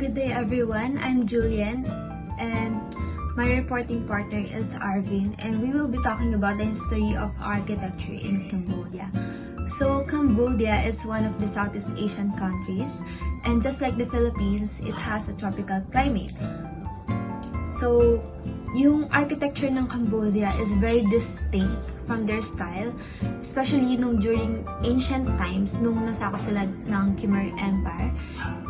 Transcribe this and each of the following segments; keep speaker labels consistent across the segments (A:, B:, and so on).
A: Good day everyone, I'm Julian and my reporting partner is Arvin, and we will be talking about the history of architecture in Cambodia. So Cambodia is one of the Southeast Asian countries, and just like the Philippines, it has a tropical climate. So yung architecture ng Cambodia is very distinct from their style, especially during ancient times, nung nasakop sila ng Khmer Empire.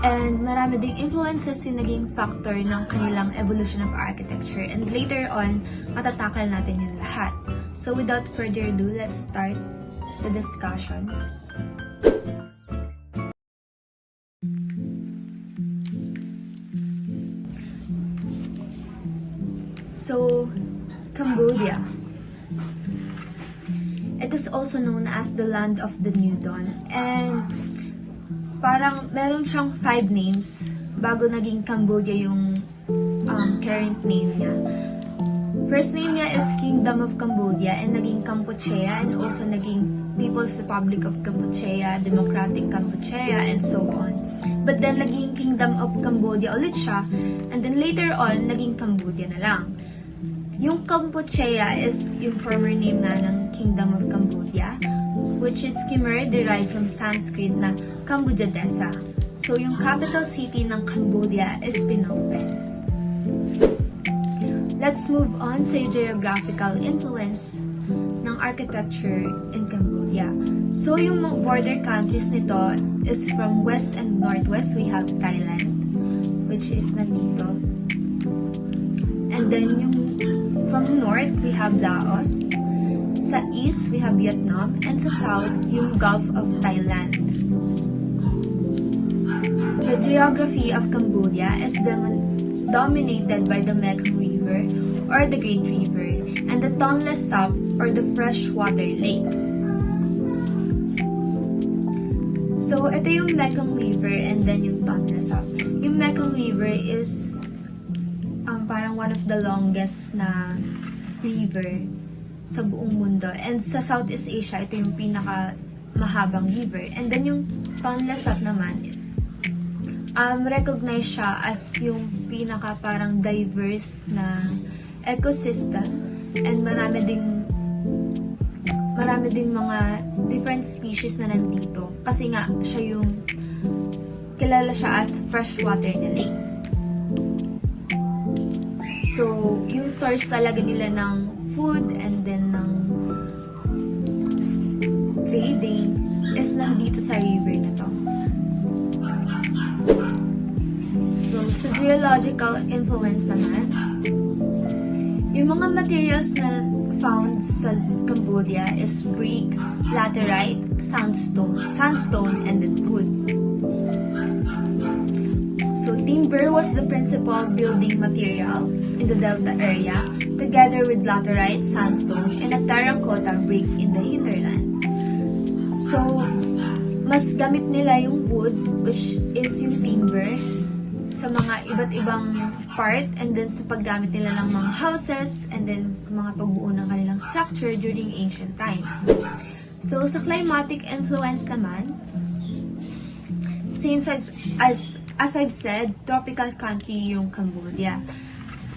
A: And marami ding influences yung naging factor ng kanilang evolution of architecture. And later on, matatakal natin yung lahat. So without further ado, let's start the discussion. So, Cambodia. It is also known as the land of the new dawn, and parang meron siyang 5 names bago naging Cambodia yung current name niya. First name niya is Kingdom of Cambodia, and naging Kampuchea, and also naging People's Republic of Kampuchea, Democratic Kampuchea, and so on. But then naging Kingdom of Cambodia ulit siya, and then later on naging Cambodia na lang. Yung Kampuchea is yung former name na ng Kingdom of Cambodia, which is Khmer, derived from Sanskrit na Cambodia Desa. So yung capital city ng Cambodia is Phnom Penh. Let's move on sa geographical influence ng architecture in Cambodia. So yung border countries nito is from west and northwest. We have Thailand, which is nandito. And then yung from north, we have Laos. Sa east, we have Vietnam. And sa south, yung Gulf of Thailand. The geography of Cambodia is dominated by the Mekong River or the Great River and the Tonle Sap or the freshwater lake. So, ito yung Mekong River and then yung Tonle Sap. Yung Mekong River is parang one of the longest na river sa buong mundo. And sa Southeast Asia, ito yung pinaka mahabang river. And then yung Tonle Sap naman, recognize siya as yung pinaka parang diverse na ecosystem. And marami ding mga different species na nandito. Kasi nga, siya yung kilala siya as freshwater na lake. So, yung source talaga nila ng food and then ng trading is nandito sa river na to. So, sa geological influence naman, yung mga materials na found sa Cambodia is brick, laterite, sandstone, and then wood. So, timber was the principal building material in the delta area, together with laterite, sandstone, and a terracotta brick in the hinterland. So, mas gamit nila yung wood, which is yung timber, sa mga iba't ibang part, and then sa paggamit nila ng mga houses, and then mga pagbuo ng kanilang structure during ancient times. So, sa climatic influence naman, since as I've said, tropical country yung Cambodia.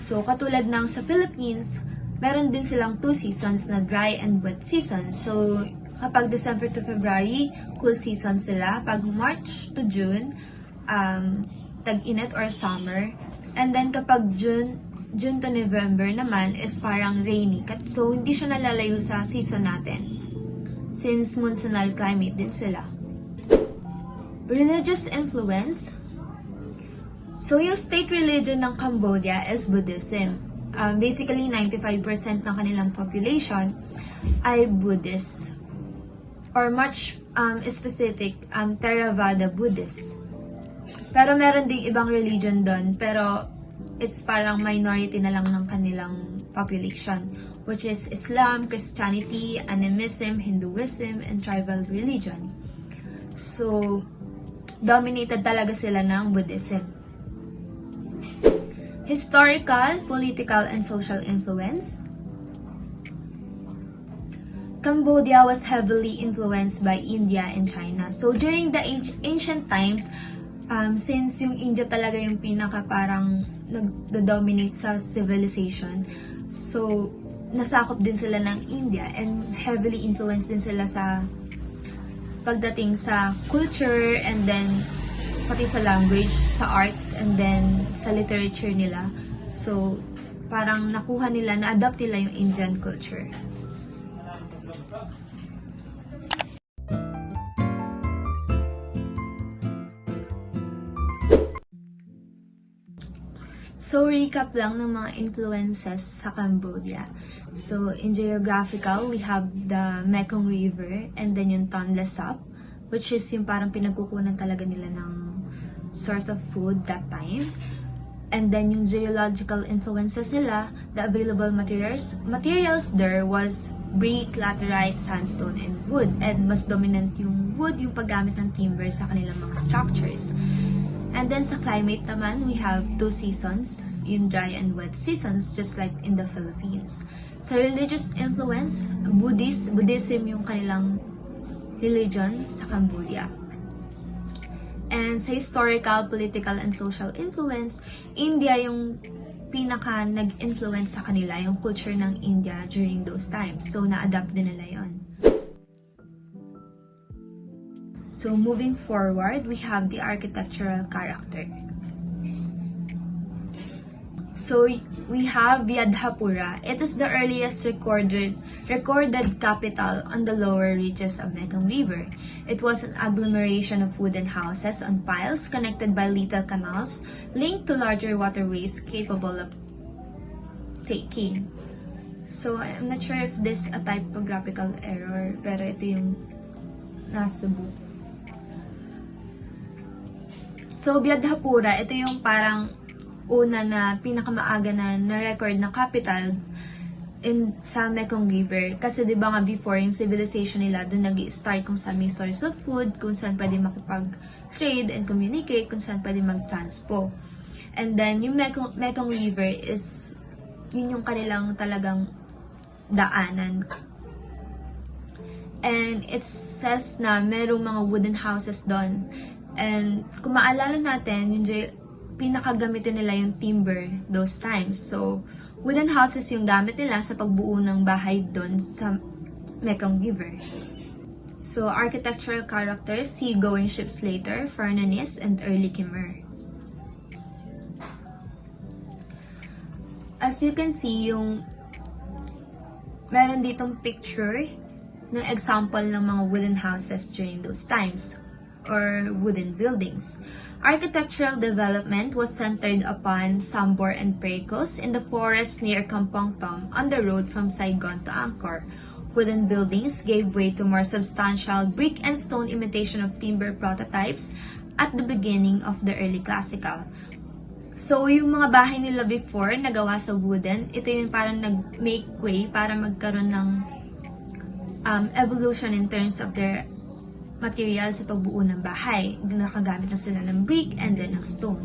A: So, katulad ng sa Philippines, meron din silang 2 seasons na dry and wet season. So, kapag December to February, cool season sila. Pag March to June, tag-init or summer. And then kapag June to November naman is parang rainy. So, hindi siya nalalayo sa season natin. Since monsoonal climate din sila. Religious influence. So, yung state religion ng Cambodia is Buddhism. Basically, 95% ng kanilang population ay Buddhist. Or much specific, Theravada Buddhist. Pero meron ding ibang religion doon, pero it's parang minority na lang ng kanilang population, which is Islam, Christianity, Animism, Hinduism, and tribal religion. So, dominated talaga sila ng Buddhism. Historical, political, and social influence. Cambodia was heavily influenced by India and China. So during the ancient times, Since yung India talaga yung pinaka parang nag-dominate sa civilization, so nasakop din sila ng India and heavily influenced din sila sa pagdating sa culture and then pati sa language, sa arts, and then sa literature nila. So parang nakuha nila, na-adapt nila yung Indian culture. So, recap lang ng mga influences sa Cambodia. So, in geographical, we have the Mekong River and then yung Tonle Sap, which is yung parang pinagkukunan talaga nila ng source of food that time. And then yung geological influences nila, the available materials there was brick, laterite, sandstone, and wood. And mas dominant yung wood, yung paggamit ng timber sa kanilang mga structures. And then sa climate naman, we have 2 seasons, yung dry and wet seasons, just like in the Philippines. Sa religious influence, Buddhism yung kanilang religion sa Cambodia. And sa historical, political, and social influence, India yung pinaka nag-influence sa kanila, yung culture ng India during those times. So, na-adapt din nila yon. So, moving forward, we have the architectural character. So, we have Vyadhapura. It is the earliest recorded capital on the lower reaches of Mekong River. It was an agglomeration of wooden houses on piles connected by little canals linked to larger waterways capable of taking. So, I'm not sure if this is a typographical error, pero ito yung nasa book. So, Vyadhapura, ito yung parang una na pinakamaaga na record na capital sa Mekong River. Kasi di ba nga before, yung civilization nila, doon nag-i-start kung saan may source of food, kung saan pwede makipag-trade and communicate, kung saan pwede mag-transpo. And then, yung Mekong River is, yun yung kanilang talagang daanan. And it says na merong mga wooden houses doon. And kung maalala natin, yung pinakagamitin nila yung timber those times. So, wooden houses yung gamit nila sa pagbuo ng bahay doon sa Mekong River. So, architectural characters, sea-going ships later, Fernanese, and early Khmer. As you can see, yung meron ditong picture ng example ng mga wooden houses during those times, or wooden buildings. Architectural development was centered upon Sambor and Precos in the forest near Kampong Tom on the road from Saigon to Angkor. Wooden buildings gave way to more substantial brick and stone imitation of timber prototypes at the beginning of the early classical. So, yung mga bahay nila before, nagawa sa wooden, ito yung parang nag-make way para magkaroon ng evolution in terms of their material sa pagbuo ng bahay. Nakagamit na sila ng brick and then ng stone.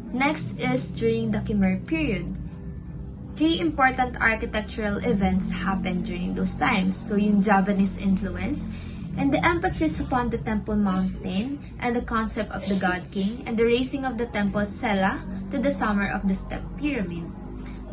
A: Next is during the Khmer period. 3 important architectural events happened during those times. So, yung Javanese influence, and the emphasis upon the Temple Mountain and the concept of the God King, and the raising of the Temple Sela to the summer of the Step Pyramid.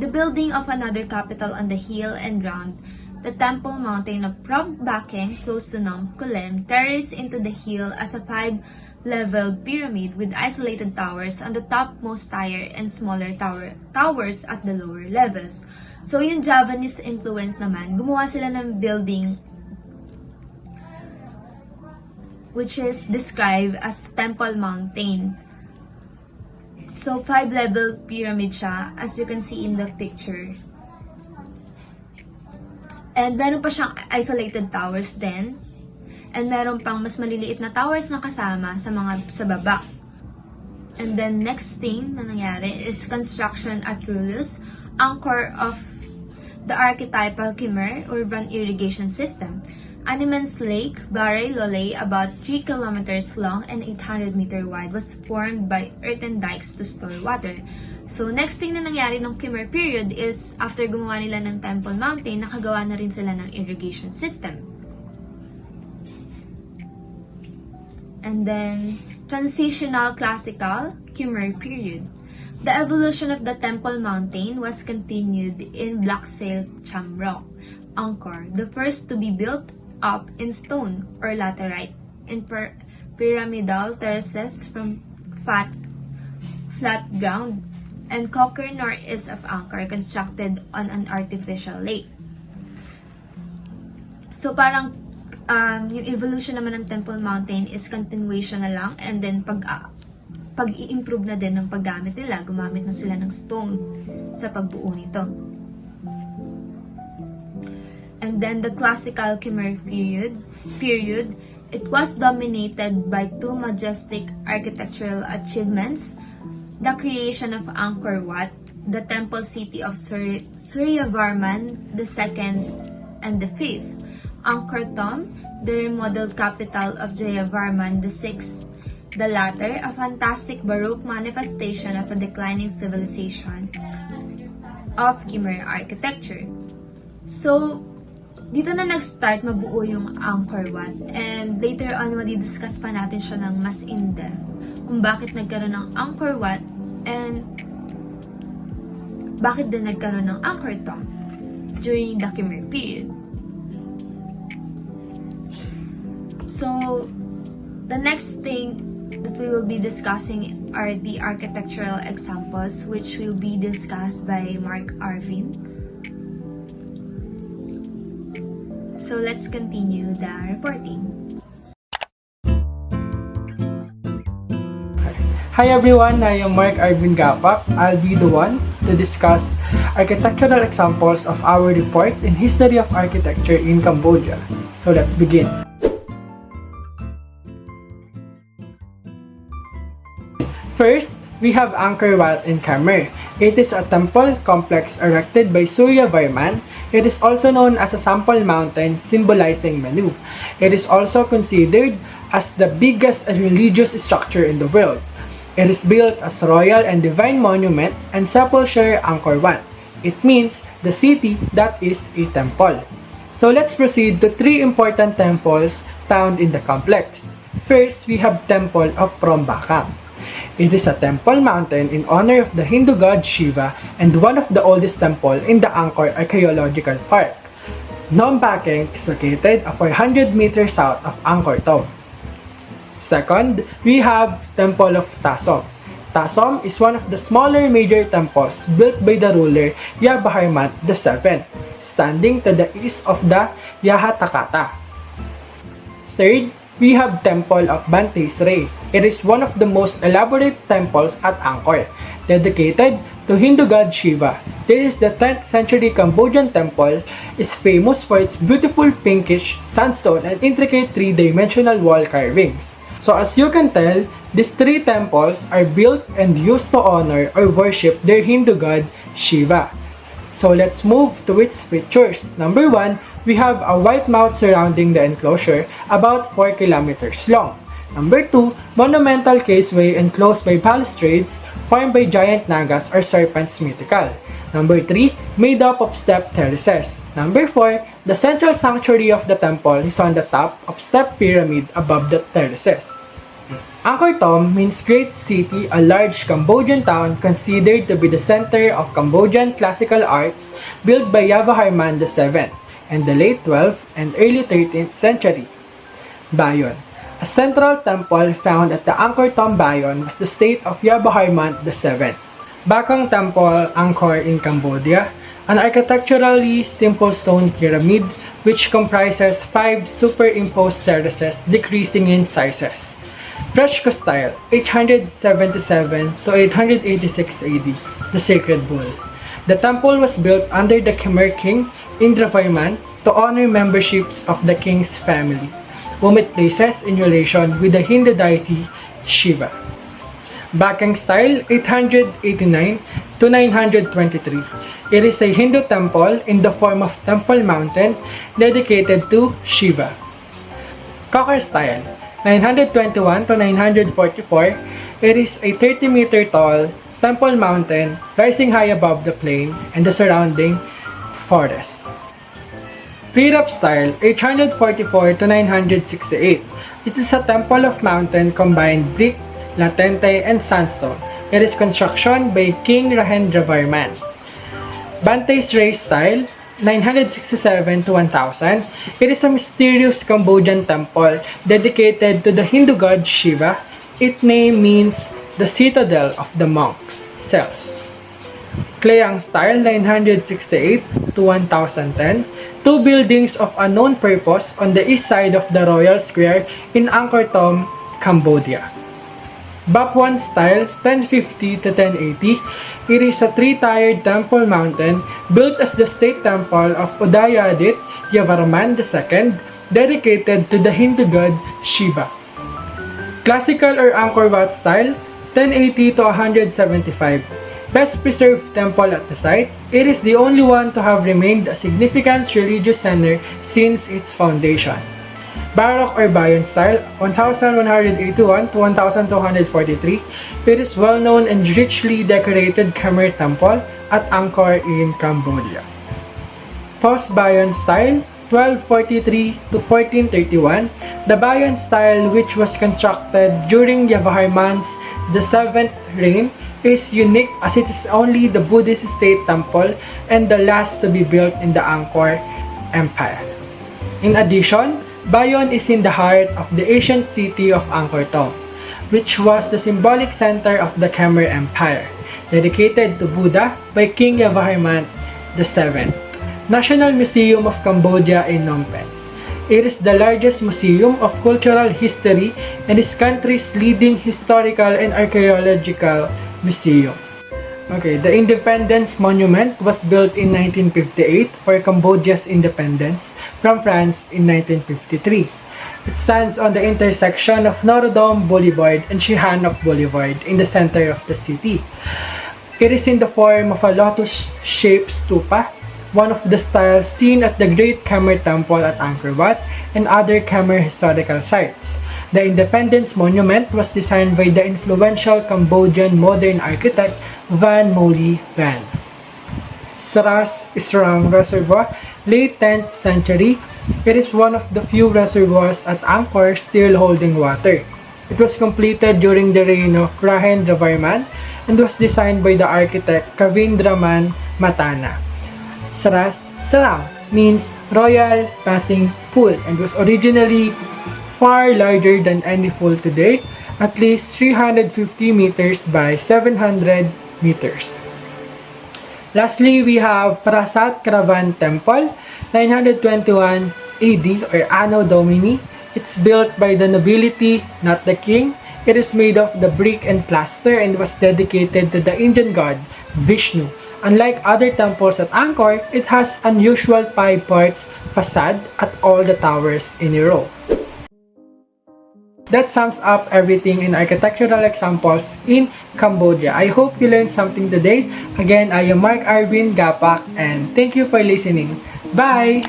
A: The building of another capital on the hill and round the Temple Mountain of Prab Bakeng, close to Nom Kulen, terraced into the hill as a 5-leveled pyramid with isolated towers on the topmost tier and smaller towers at the lower levels. So, yung Javanese influence naman, gumawa sila ng building which is described as Temple Mountain. So, 5-level pyramid siya, as you can see in the picture. And meron pa siyang isolated towers din. And meron pang mas maliliit na towers na kasama sa baba. And then next thing na nangyari is construction at Rulus, anchor of the archetypal Khmer urban irrigation system. Animans Lake, Baray Lolay, about 3 kilometers long and 800 meter wide, was formed by earthen dikes to store water. So, next thing na nangyari ng Khmer period is, after gumawa nila ng Temple Mountain, nakagawa na rin sila ng irrigation system. And then, transitional classical Khmer period. The evolution of the Temple Mountain was continued in Black Sail Chamrock, Angkor, the first to be built up in stone or laterite in pyramidal terraces from flat ground, and Kokor northeast of Angkor, constructed on an artificial lake. So parang yung evolution naman ng Temple Mountain is continuation na lang, and then pag-i-improve na din ng paggamit nila, gumamit na sila ng stone sa pagbuo nito. And then the classical Khmer period, it was dominated by two majestic architectural achievements: the creation of Angkor Wat, the temple city of Suryavarman II and the Fifth; Angkor Thom, the remodeled capital of Jayavarman VI, the latter a fantastic Baroque manifestation of a declining civilization of Khmer architecture. So, dito na nag-start mabuo yung Angkor Wat, and later on madi-discuss pa natin siya ng mas in-depth kung bakit nagkaroon ng Angkor Wat and bakit din nagkaroon ng Angkor Thom during the Khmer period. So, the next thing that we will be discussing are the architectural examples, which will be discussed by Mark Arvin. So let's continue the reporting.
B: Hi everyone, I am Mark Arvin Gapak. I'll be the one to discuss architectural examples of our report in History of Architecture in Cambodia. So let's begin. First, we have Angkor Wat in Khmer. It is a temple complex erected by Suryavarman. It is also known as a sample mountain symbolizing Manu. It is also considered as the biggest religious structure in the world. It is built as royal and divine monument and sepulchre Angkor Wat. It means the city that is a temple. So let's proceed to three important temples found in the complex. First, we have Temple of Prombakang. It is a temple mountain in honor of the Hindu god Shiva and one of the oldest temple in the Angkor Archaeological Park. Prombakang is located 400 meters south of Angkor Thom. Second, we have Temple of Tasom. Tasom is one of the smaller major temples built by the ruler Yabaharman VII, standing to the east of the Yahatakata. Third, we have Temple of Banteesray. It is one of the most elaborate temples at Angkor, dedicated to Hindu god Shiva. This is the 10th century Cambodian temple, is famous for its beautiful pinkish sandstone and intricate three-dimensional wall carvings. So as you can tell, these three temples are built and used to honor or worship their Hindu god Shiva. So let's move to its features. Number 1, we have a white moat surrounding the enclosure, about 4 kilometers long. Number 2, monumental caseway enclosed by balustrades formed by giant nagas or serpents mythical. Number 3, made up of step terraces. Number 4, the central sanctuary of the temple is on the top of step pyramid above the terraces. Angkor Thom means Great City, a large Cambodian town considered to be the center of Cambodian classical arts, built by Yabaharman VII in the late 12th and early 13th century. Bayon. A central temple found at the Angkor Thom Bayon was the state of Yabaharman VII. Bakong Temple, Angkor in Cambodia, an architecturally simple stone pyramid which comprises 5 superimposed terraces decreasing in sizes. Fresco style, 877 to 886 AD, the Sacred Bull. The temple was built under the Khmer king Indravarman to honor memberships of the king's family, whom it places in relation with the Hindu deity Shiva. Bakong style, 889 to 923. It is a Hindu temple in the form of temple mountain dedicated to Shiva. Kokor style, 921 to 944. It is a 30-meter tall temple mountain rising high above the plain and the surrounding forest. Pre-Rap style, 844 to 968. It is a temple of mountain combined brick, latente, and sandstone. It is construction by King Rajendravarman. Bante's Ray style, 967 to 1000. It is a mysterious Cambodian temple dedicated to the Hindu god Shiva. Its name means the citadel of the monks' cells. Klayang style, 968 to 1010. Two buildings of unknown purpose on the east side of the Royal Square in Angkor Thom, Cambodia. Bapwan style, 1050 to 1080. It is a three-tiered temple mountain built as the state temple of Udayadit Yavarman II, dedicated to the Hindu god Shiva. Classical or Angkor Wat style, 1080 to 175. Best preserved temple at the site, it is the only one to have remained a significant religious center since its foundation. Baroque or Bayon style, 1181 to 1243. It is well known and richly decorated Khmer temple at Angkor in Cambodia. Post-Bayon style, 1243 to 1431. The Bayon style, which was constructed during Yavarman's the 7th reign, is unique as it is only the Buddhist state temple and the last to be built in the Angkor Empire. In addition, Bayon is in the heart of the ancient city of Angkor Thom, which was the symbolic center of the Khmer Empire, dedicated to Buddha by King Yavarman VII. National Museum of Cambodia in Phnom Penh. It is the largest museum of cultural history and is country's leading historical and archaeological museum. Okay, the Independence Monument was built in 1958 for Cambodia's independence from France in 1953. It stands on the intersection of Norodom Boulevard and Sihanouk Boulevard in the center of the city. It is in the form of a lotus-shaped stupa, one of the styles seen at the Great Khmer Temple at Angkor Wat and other Khmer historical sites. The Independence Monument was designed by the influential Cambodian modern architect Van Moly Van. Saras Israng Reservoir, late 10th century. It is one of the few reservoirs at Angkor still holding water. It was completed during the reign of Rajendravarman and was designed by the architect Kavindraman Matana. Saras Sarang means royal passing pool and was originally far larger than any pool today, at least 350 meters by 700 meters. Lastly, we have Prasat Kravan Temple, 921 AD or Anno Domini. It's built by the nobility, not the king. It is made of the brick and plaster and was dedicated to the Indian god Vishnu. Unlike other temples at Angkor, it has unusual 5 parts facade at all the towers in a row. That sums up everything in architectural examples in Cambodia. I hope you learned something today. Again, I am Mark Arvin Gapak and thank you for listening. Bye!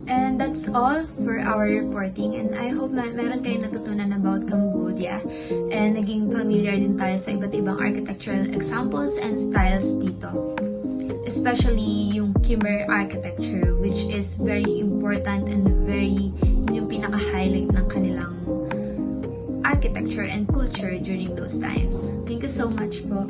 A: And that's all for our reporting, and I hope meron kayong natutunan about Cambodia and naging familiar din tayo sa iba't ibang architectural examples and styles dito. Especially yung Khmer architecture, which is very important and yung pinaka-highlight ng kanilang architecture and culture during those times. Thank you so much po.